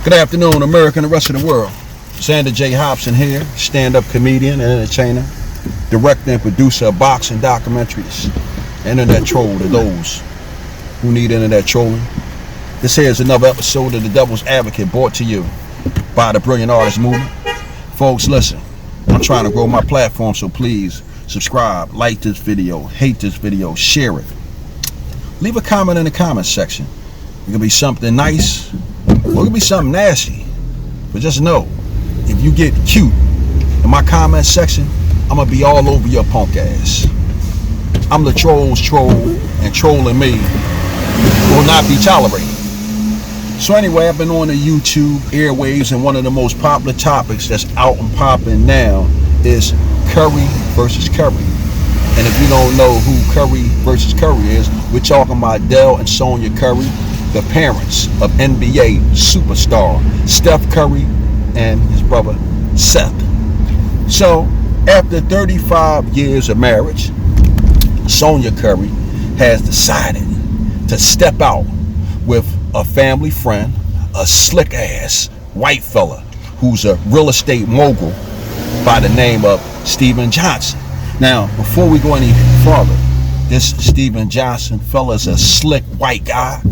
Good afternoon, America and the rest of the world. Xander J. Hobson here, stand-up comedian and entertainer, director and producer of boxing documentaries, internet troll to those who need internet trolling. This here is another episode of The Devil's Advocate brought to you by the Brilliant Artist Movement. Folks, listen, I'm trying to grow my platform, so please subscribe, like this video, hate this video, share it. Leave a comment in the comments section. It could be something nice, or it could be something nasty. But just know, if you get cute in my comment section, I'm going to be all over your punk ass. I'm the troll's troll, and trolling me will not be tolerated. So anyway, I've been on the YouTube airwaves, and one of the most popular topics that's out and popping now is Curry versus Curry. And if you don't know who Curry versus Curry is, we're talking about Dell and Sonya Curry, the parents of NBA superstar Steph Curry and his brother Seth. So after 35 years of marriage, Sonya Curry has decided to step out with a family friend, a slick ass white fella who's a real estate mogul by the name of Steven Johnson. Now, before we go any further, this Steven Johnson fella is a slick white guy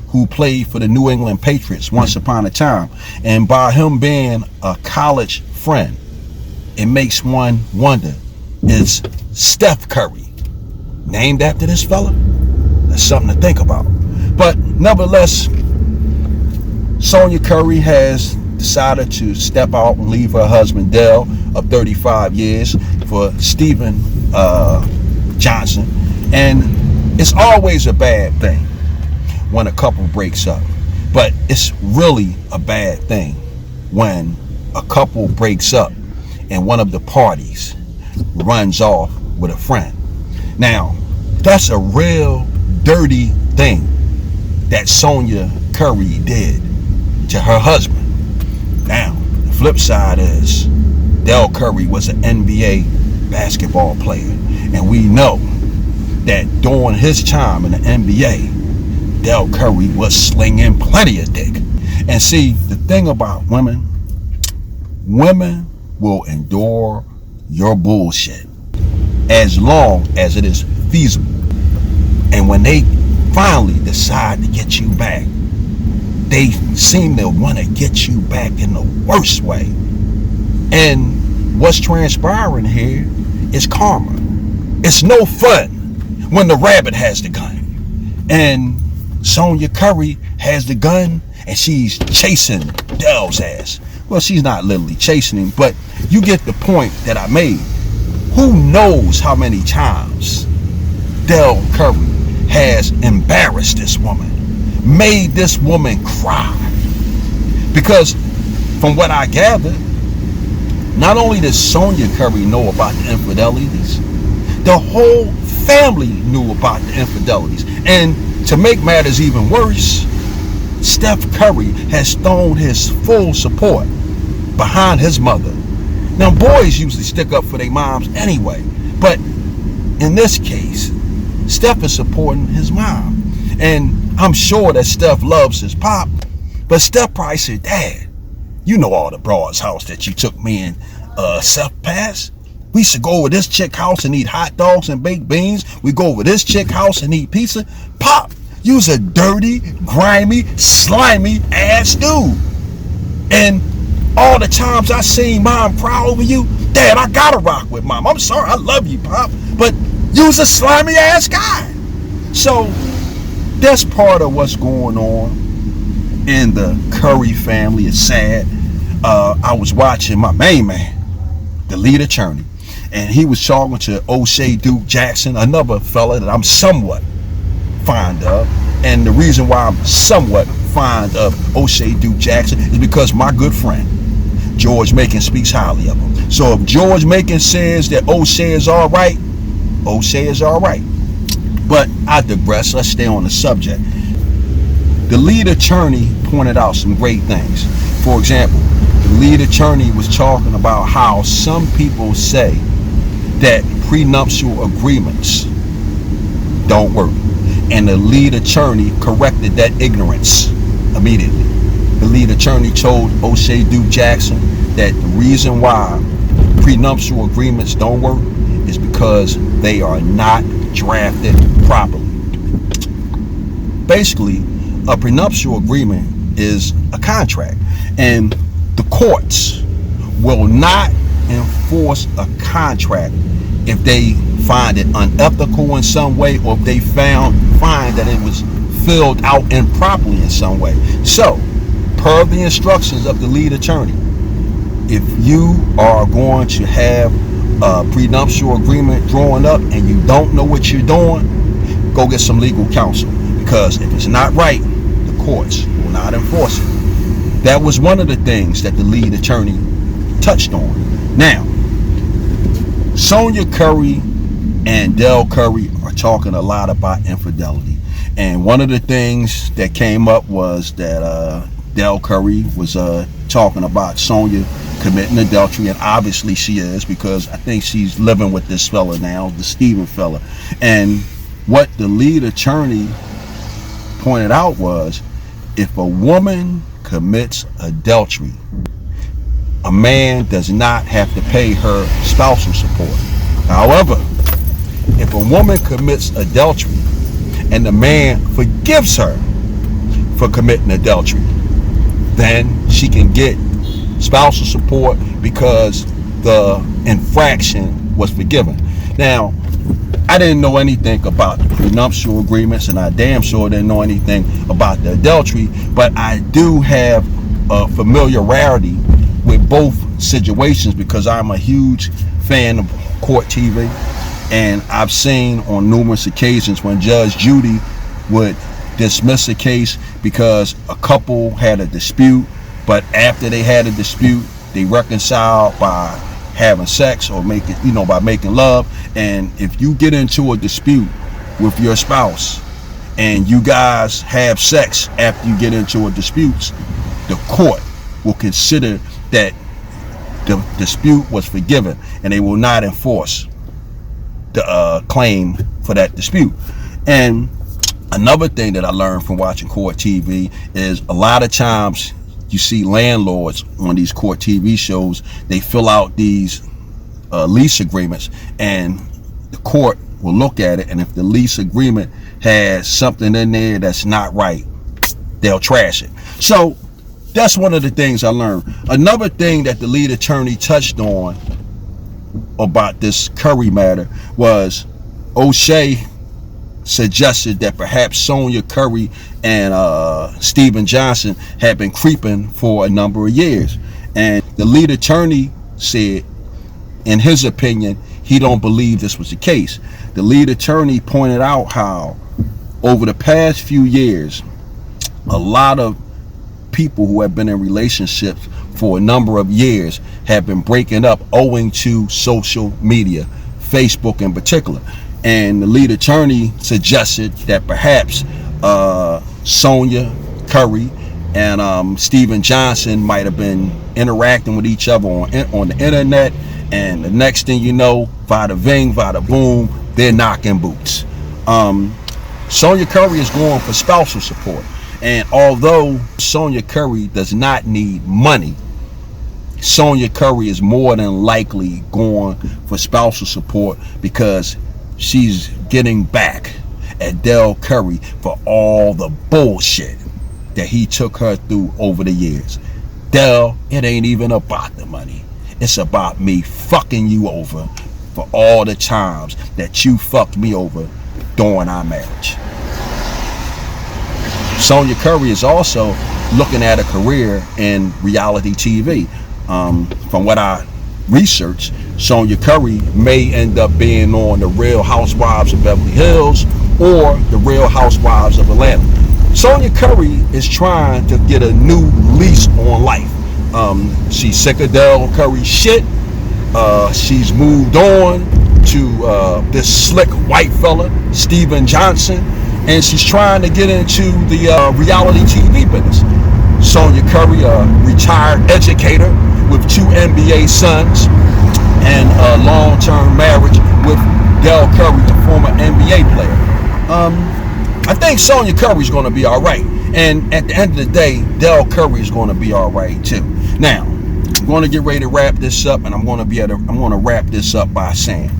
who played for the New England Patriots once upon a time. And by him being a college friend, it makes one wonder, is Steph Curry named after this fella? That's something to think about. But nevertheless, Sonya Curry has decided to step out and leave her husband Dell of 35 years for Steven Johnson. And it's always a bad thing when a couple breaks up, but it's really a bad thing when a couple breaks up and one of the parties runs off with a friend. Now, that's a real dirty thing that Sonya Curry did to her husband. Now, the flip side is Dell Curry was an NBA basketball player, and we know that during his time in the NBA, Dell Curry was slinging plenty of dick. And see, the thing about women will endure your bullshit as long as it is feasible. And when they finally decide to get you back, they seem to want to get you back in the worst way. And what's transpiring here is karma. It's no fun when the rabbit has the gun. And Sonya Curry has the gun and she's chasing Dell's ass. Well, she's not literally chasing him, but you get the point that I made. Who knows how many times Dell Curry has embarrassed this woman, made this woman cry. Because from what I gather, not only does Sonya Curry know about the infidelities, the whole family knew about the infidelities. And to make matters even worse, Steph Curry has thrown his full support behind his mother. Now, boys usually stick up for their moms anyway, but in this case, Steph is supporting his mom. And I'm sure that Steph loves his pop, but Steph probably said, Dad, you know all the broads' house that you took me and Seth past? We should go over this chick house and eat hot dogs and baked beans. We go over this chick house and eat pizza. Pop, you's a dirty, grimy, slimy ass dude. And all the times I seen Mom cry over you, Dad, I gotta rock with Mom. I'm sorry, I love you, Pop, but you's a slimy ass guy. So that's part of what's going on in the Curry family. It's sad. I was watching my main man, the lead attorney, and he was talking to O'Shea Duke Jackson, another fella that I'm somewhat fond of. And the reason why I'm somewhat fond of O'Shea Duke Jackson is because my good friend George Macon speaks highly of him. So if George Macon says that O'Shea is all right, O'Shea is all right. But I digress. Let's stay on the subject. The lead attorney pointed out some great things. For example, the lead attorney was talking about how some people say that prenuptial agreements don't work. And the lead attorney corrected that ignorance immediately. the lead attorney told O'Shea Duke Jackson that the reason why prenuptial agreements don't work is because they are not drafted properly. Basically, a prenuptial agreement is a contract, and the courts will not enforce a contract if they find it unethical in some way, or if they find that it was filled out improperly in some way. So, per the instructions of the lead attorney, if you are going to have a prenuptial agreement drawn up and you don't know what you're doing, go get some legal counsel, because if it's not right, the courts will not enforce it. That was one of the things that the lead attorney touched on. Now, Sonya Curry and Del Curry are talking a lot about infidelity, and one of the things that came up was that Del Curry was talking about Sonya committing adultery, and obviously she is, because I think she's living with this fella now, the Steven fella. And what the lead attorney pointed out was, if a woman commits adultery, a man does not have to pay her spousal support. However, if a woman commits adultery and the man forgives her for committing adultery, then she can get spousal support because the infraction was forgiven. Now, I didn't know anything about the prenuptial agreements, and I damn sure didn't know anything about the adultery, but I do have a familiarity with both situations because I'm a huge fan of court TV, and I've seen on numerous occasions when Judge Judy would dismiss a case because a couple had a dispute, but after they had a dispute, they reconciled by having sex or by making love. And if you get into a dispute with your spouse and you guys have sex after you get into a dispute, the court will consider that the dispute was forgiven, and they will not enforce the claim for that dispute. And another thing that I learned from watching court TV is a lot of times you see landlords on these court TV shows, they fill out these lease agreements, and the court will look at it, and if the lease agreement has something in there that's not right, they'll trash it. So that's one of the things I learned. Another thing that the lead attorney touched on about this Curry matter was O'Shea suggested that perhaps Sonya Curry and Steven Johnson had been creeping for a number of years. And the lead attorney said, in his opinion, he don't believe this was the case. The lead attorney pointed out how over the past few years, a lot of people who have been in relationships for a number of years have been breaking up owing to social media, Facebook in particular. And the lead attorney suggested that perhaps Sonya Curry and Steven Johnson might have been interacting with each other on the internet, and the next thing you know, vada ving, vada boom, they're knocking boots. Sonya Curry is going for spousal support, and although Sonya Curry does not need money, Sonya Curry is more than likely going for spousal support because she's getting back at Del Curry for all the bullshit that he took her through over the years. Del, it ain't even about the money. It's about me fucking you over for all the times that you fucked me over during our marriage. Sonya Curry is also looking at a career in reality TV. From what I researched, Sonya Curry may end up being on the Real Housewives of Beverly Hills or the Real Housewives of Atlanta. Sonya Curry is trying to get a new lease on life. She's sick of Del Curry's shit. She's moved on to this slick white fella, Steven Johnson, and she's trying to get into the reality TV business. Sonya Curry, a retired educator with 2 NBA sons and a long-term marriage with Del Curry, a former NBA player. I think Sonya Curry's going to be all right. And at the end of the day, Del Curry is going to be all right too. Now, I'm going to get ready to wrap this up, and I'm going to wrap this up by saying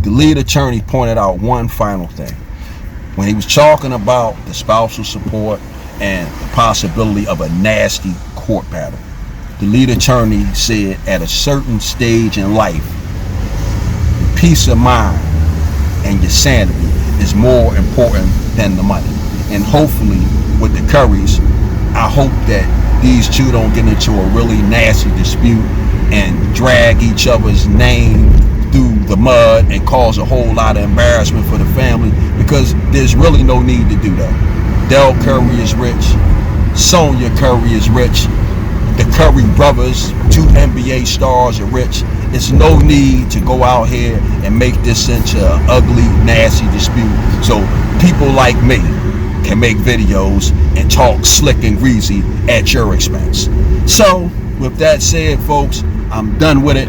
the lead attorney pointed out one final thing when he was talking about the spousal support and the possibility of a nasty court battle. The lead attorney said at a certain stage in life, your peace of mind and your sanity is more important than the money. And hopefully with the Currys, I hope that these two don't get into a really nasty dispute and drag each other's name through the mud and cause a whole lot of embarrassment for the family, because there's really no need to do that. Del Curry is rich. Sonya Curry is rich. The Curry brothers, 2 NBA stars, are rich. There's no need to go out here and make this into an ugly, nasty dispute. So people like me can make videos and talk slick and greasy at your expense. So with that said, folks, I'm done with it.